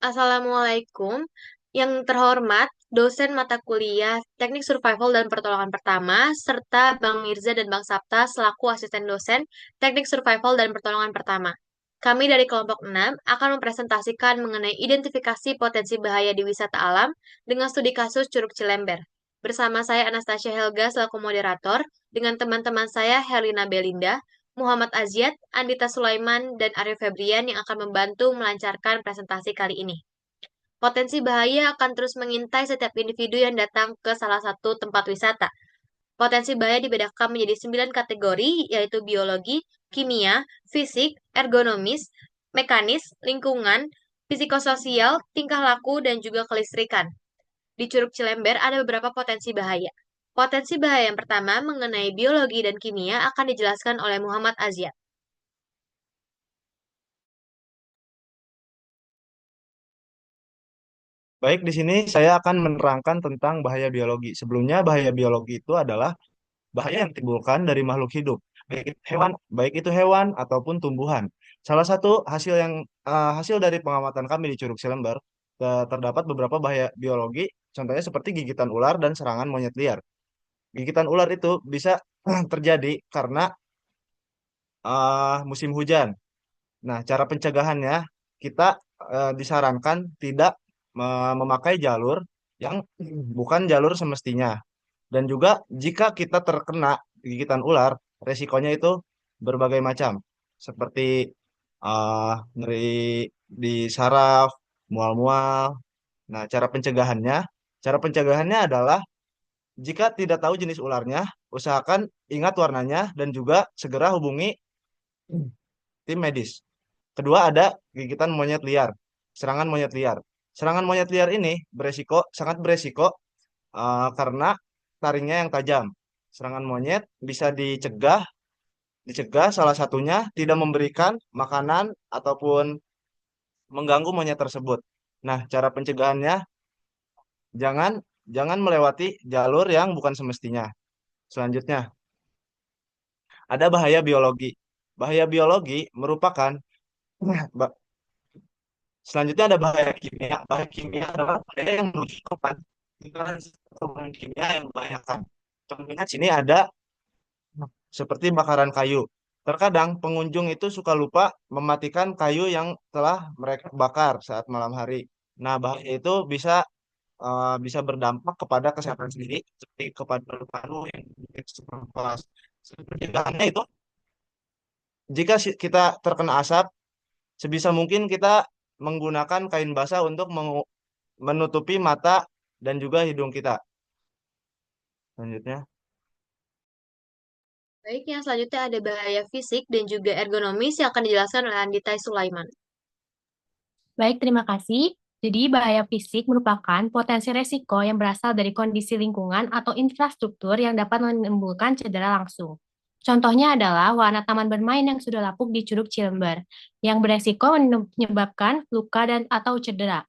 Assalamualaikum. Yang terhormat, dosen mata kuliah Teknik Survival dan Pertolongan Pertama, serta Bang Mirza dan Bang Sapta selaku asisten dosen Teknik Survival dan Pertolongan Pertama. Kami dari kelompok 6 akan mempresentasikan mengenai identifikasi potensi bahaya di wisata alam dengan studi kasus Curug Cilember. Bersama saya Anastasia Helga selaku moderator, dengan teman-teman saya Herlina Belinda, Muhammad Aziat, Andita Sulaiman, dan Arif Febrian yang akan membantu melancarkan presentasi kali ini. Potensi bahaya akan terus mengintai setiap individu yang datang ke salah satu tempat wisata. Potensi bahaya dibedakan menjadi 9 kategori, yaitu biologi, kimia, fisik, ergonomis, mekanis, lingkungan, psikososial, tingkah laku, dan juga kelistrikan. Di Curug Cilember ada beberapa potensi bahaya. Potensi bahaya yang pertama mengenai biologi dan kimia akan dijelaskan oleh Muhammad Aziat. Baik, di sini saya akan menerangkan tentang bahaya biologi. Sebelumnya, bahaya biologi itu adalah bahaya yang ditimbulkan dari makhluk hidup, baik itu hewan ataupun tumbuhan. Salah satu hasil dari pengamatan kami di Curug Cilember, terdapat beberapa bahaya biologi, contohnya seperti gigitan ular dan serangan monyet liar. Gigitan ular itu bisa terjadi karena musim hujan. Nah, cara pencegahannya kita disarankan tidak memakai jalur yang bukan jalur semestinya. Dan juga jika kita terkena gigitan ular, resikonya itu berbagai macam, seperti nyeri di saraf, mual-mual. Nah, cara pencegahannya adalah jika tidak tahu jenis ularnya, usahakan ingat warnanya dan juga segera hubungi tim medis. Kedua ada gigitan monyet liar, serangan monyet liar. Serangan monyet liar ini sangat beresiko karena taringnya yang tajam. Serangan monyet bisa dicegah salah satunya tidak memberikan makanan ataupun mengganggu monyet tersebut. Nah, cara pencegahannya jangan jangan melewati jalur yang bukan semestinya. Selanjutnya, ada bahaya biologi. Bahaya biologi merupakan ba- Selanjutnya ada bahaya kimia. Bahaya kimia adalah bahaya yang menunjukkan komponen kimia yang membahayakan. Contohnya sini ada seperti bakaran kayu. Terkadang pengunjung itu suka lupa mematikan kayu yang telah mereka bakar saat malam hari. Nah, bahaya itu bisa berdampak kepada kesehatan sendiri, seperti kepada paru-paru yang berkelas. Pencegahannya itu, jika kita terkena asap, sebisa mungkin kita menggunakan kain basah untuk menutupi mata dan juga hidung kita. Selanjutnya, Baik, yang selanjutnya ada bahaya fisik dan juga ergonomis yang akan dijelaskan oleh Andita Sulaiman. Baik, terima kasih. Jadi, bahaya fisik merupakan potensi resiko yang berasal dari kondisi lingkungan atau infrastruktur yang dapat menimbulkan cedera langsung. Contohnya adalah wahana taman bermain yang sudah lapuk di Curug Cilember, yang beresiko menyebabkan luka dan atau cedera,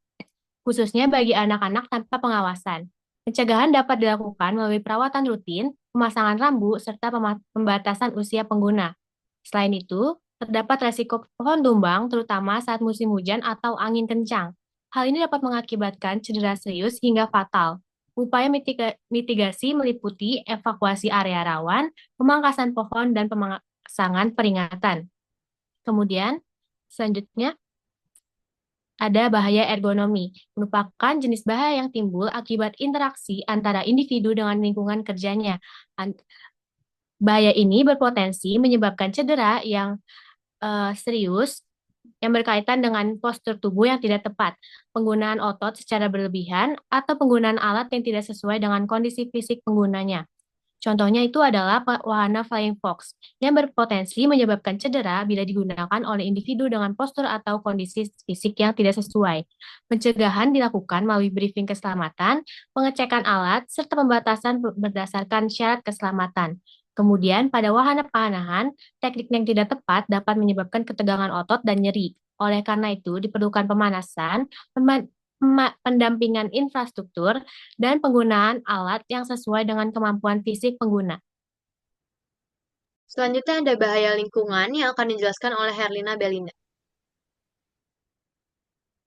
khususnya bagi anak-anak tanpa pengawasan. Pencegahan dapat dilakukan melalui perawatan rutin, pemasangan rambu, serta pembatasan usia pengguna. Selain itu, terdapat resiko pohon tumbang, terutama saat musim hujan atau angin kencang. Hal ini dapat mengakibatkan cedera serius hingga fatal. Upaya mitigasi meliputi evakuasi area rawan, pemangkasan pohon, dan pemasangan peringatan. Kemudian, selanjutnya, ada bahaya ergonomi, merupakan jenis bahaya yang timbul akibat interaksi antara individu dengan lingkungan kerjanya. Bahaya ini berpotensi menyebabkan cedera yang serius yang berkaitan dengan postur tubuh yang tidak tepat, penggunaan otot secara berlebihan, atau penggunaan alat yang tidak sesuai dengan kondisi fisik penggunanya. Contohnya itu adalah wahana flying fox yang berpotensi menyebabkan cedera bila digunakan oleh individu dengan postur atau kondisi fisik yang tidak sesuai. Pencegahan dilakukan melalui briefing keselamatan, pengecekan alat, serta pembatasan berdasarkan syarat keselamatan. Kemudian, pada wahana panahan, teknik yang tidak tepat dapat menyebabkan ketegangan otot dan nyeri. Oleh karena itu, diperlukan pemanasan, pendampingan infrastruktur, dan penggunaan alat yang sesuai dengan kemampuan fisik pengguna. Selanjutnya ada bahaya lingkungan yang akan dijelaskan oleh Herlina Belinda.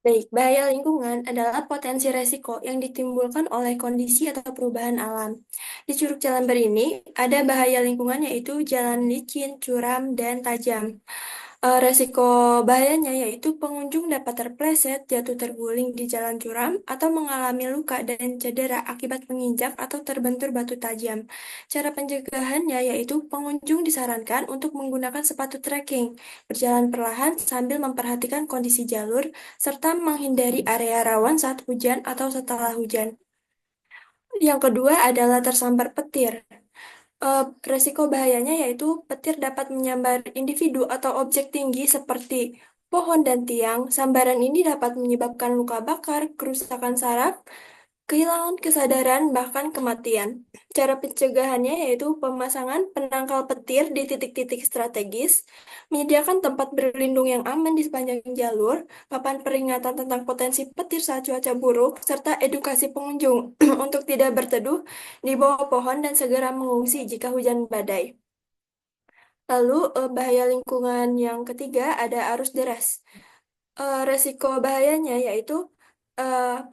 Baik, bahaya lingkungan adalah potensi resiko yang ditimbulkan oleh kondisi atau perubahan alam. Di Curug Cilember ini ada bahaya lingkungan yaitu jalan licin, curam, dan tajam. Resiko bahayanya yaitu pengunjung dapat terpleset, jatuh terguling di jalan curam, atau mengalami luka dan cedera akibat menginjak atau terbentur batu tajam. Cara pencegahannya yaitu pengunjung disarankan untuk menggunakan sepatu trekking, berjalan perlahan sambil memperhatikan kondisi jalur, serta menghindari area rawan saat hujan atau setelah hujan. Yang kedua adalah tersambar petir. Resiko bahayanya yaitu petir dapat menyambar individu atau objek tinggi seperti pohon dan tiang. Sambaran ini dapat menyebabkan luka bakar, kerusakan saraf, kehilangan kesadaran, bahkan kematian. Cara pencegahannya yaitu pemasangan penangkal petir di titik-titik strategis, menyediakan tempat berlindung yang aman di sepanjang jalur, papan peringatan tentang potensi petir saat cuaca buruk, serta edukasi pengunjung untuk tidak berteduh di bawah pohon dan segera mengungsi jika hujan badai. Lalu, bahaya lingkungan yang ketiga ada arus deras. Resiko bahayanya yaitu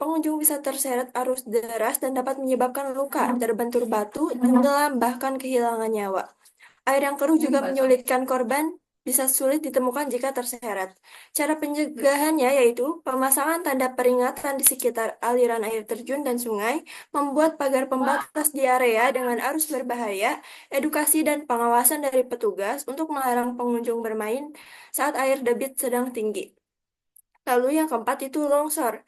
pengunjung bisa terseret arus deras dan dapat menyebabkan luka, terbentur batu, tenggelam, bahkan kehilangan nyawa. Air yang keruh juga menyulitkan korban, bisa sulit ditemukan jika terseret. Cara pencegahannya yaitu pemasangan tanda peringatan di sekitar aliran air terjun dan sungai, membuat pagar pembatas di area dengan arus berbahaya, edukasi dan pengawasan dari petugas untuk melarang pengunjung bermain saat air debit sedang tinggi. Lalu yang keempat itu longsor.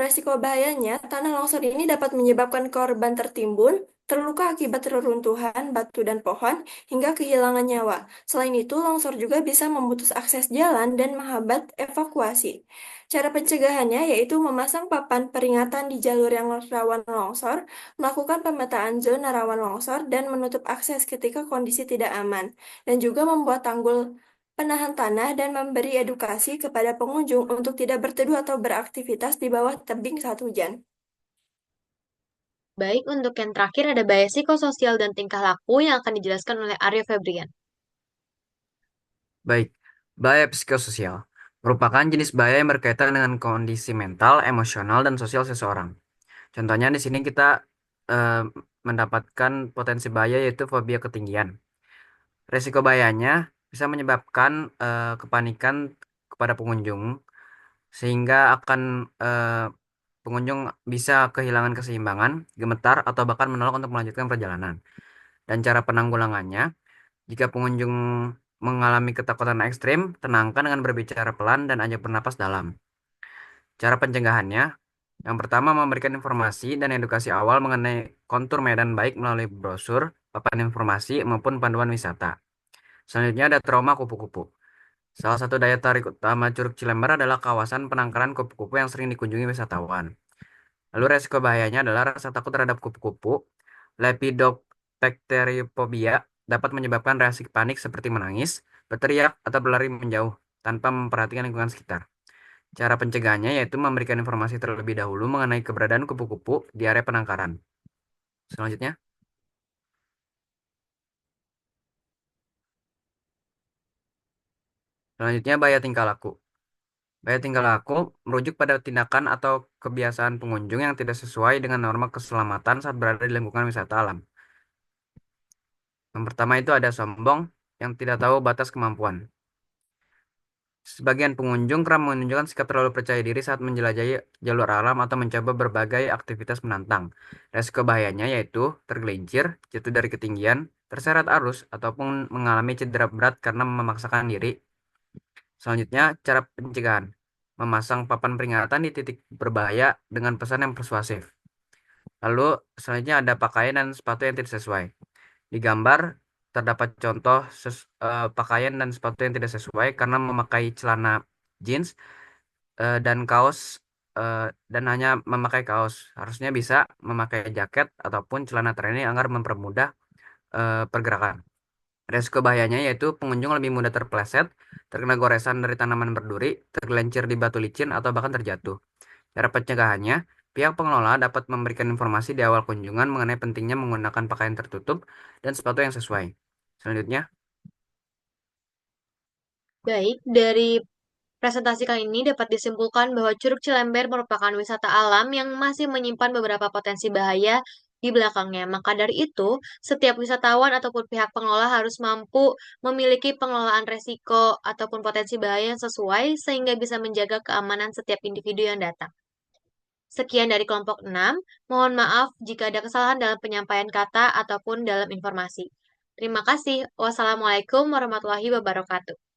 Resiko bahayanya, tanah longsor ini dapat menyebabkan korban tertimbun, terluka akibat reruntuhan batu dan pohon, hingga kehilangan nyawa. Selain itu, longsor juga bisa memutus akses jalan dan menghambat evakuasi. Cara pencegahannya yaitu memasang papan peringatan di jalur yang rawan longsor, melakukan pemetaan zona rawan longsor, dan menutup akses ketika kondisi tidak aman, dan juga membuat tanggul penahan tanah dan memberi edukasi kepada pengunjung untuk tidak berteduh atau beraktivitas di bawah tebing saat hujan. Baik, untuk yang terakhir ada bahaya psikososial dan tingkah laku yang akan dijelaskan oleh Arya Febrian. Baik, bahaya psikososial merupakan jenis bahaya yang berkaitan dengan kondisi mental, emosional, dan sosial seseorang. Contohnya di sini kita eh, mendapatkan potensi bahaya yaitu fobia ketinggian. Resiko bahayanya bisa menyebabkan kepanikan kepada pengunjung sehingga akan pengunjung bisa kehilangan keseimbangan, gemetar, atau bahkan menolak untuk melanjutkan perjalanan. Dan cara penanggulangannya, jika pengunjung mengalami ketakutan ekstrim, tenangkan dengan berbicara pelan dan ajak bernapas dalam. Cara pencegahannya, yang pertama memberikan informasi dan edukasi awal mengenai kontur medan baik melalui brosur, papan informasi, maupun panduan wisata. Selanjutnya ada trauma kupu-kupu. Salah satu daya tarik utama Curug Cilember adalah kawasan penangkaran kupu-kupu yang sering dikunjungi wisatawan. Lalu resiko bahayanya adalah rasa takut terhadap kupu-kupu. Lepidopterophobia dapat menyebabkan reaksi panik seperti menangis, berteriak, atau berlari menjauh tanpa memperhatikan lingkungan sekitar. Cara pencegahannya yaitu memberikan informasi terlebih dahulu mengenai keberadaan kupu-kupu di area penangkaran. Selanjutnya, bahaya tingkah laku. Bahaya tingkah laku merujuk pada tindakan atau kebiasaan pengunjung yang tidak sesuai dengan norma keselamatan saat berada di lingkungan wisata alam. Yang pertama itu ada sombong yang tidak tahu batas kemampuan. Sebagian pengunjung kerap menunjukkan sikap terlalu percaya diri saat menjelajahi jalur alam atau mencoba berbagai aktivitas menantang. Resiko bahayanya yaitu tergelincir, jatuh dari ketinggian, terseret arus, ataupun mengalami cedera berat karena memaksakan diri. Selanjutnya, cara pencegahan. Memasang papan peringatan di titik berbahaya dengan pesan yang persuasif. Lalu, selanjutnya ada pakaian dan sepatu yang tidak sesuai. Di gambar terdapat contoh pakaian dan sepatu yang tidak sesuai karena memakai celana jeans dan kaos dan hanya memakai kaos. Harusnya bisa memakai jaket ataupun celana training agar mempermudah pergerakan. Resiko bahayanya yaitu pengunjung lebih mudah terpleset, terkena goresan dari tanaman berduri, tergelincir di batu licin, atau bahkan terjatuh. Cara pencegahannya, pihak pengelola dapat memberikan informasi di awal kunjungan mengenai pentingnya menggunakan pakaian tertutup dan sepatu yang sesuai. Selanjutnya, Baik, dari Presentasi kali ini dapat disimpulkan bahwa Curug Cilember merupakan wisata alam yang masih menyimpan beberapa potensi bahaya di belakangnya. Maka dari itu, setiap wisatawan ataupun pihak pengelola harus mampu memiliki pengelolaan resiko ataupun potensi bahaya yang sesuai sehingga bisa menjaga keamanan setiap individu yang datang. Sekian dari kelompok 6. Mohon maaf jika ada kesalahan dalam penyampaian kata ataupun dalam informasi. Terima kasih. Wassalamualaikum warahmatullahi wabarakatuh.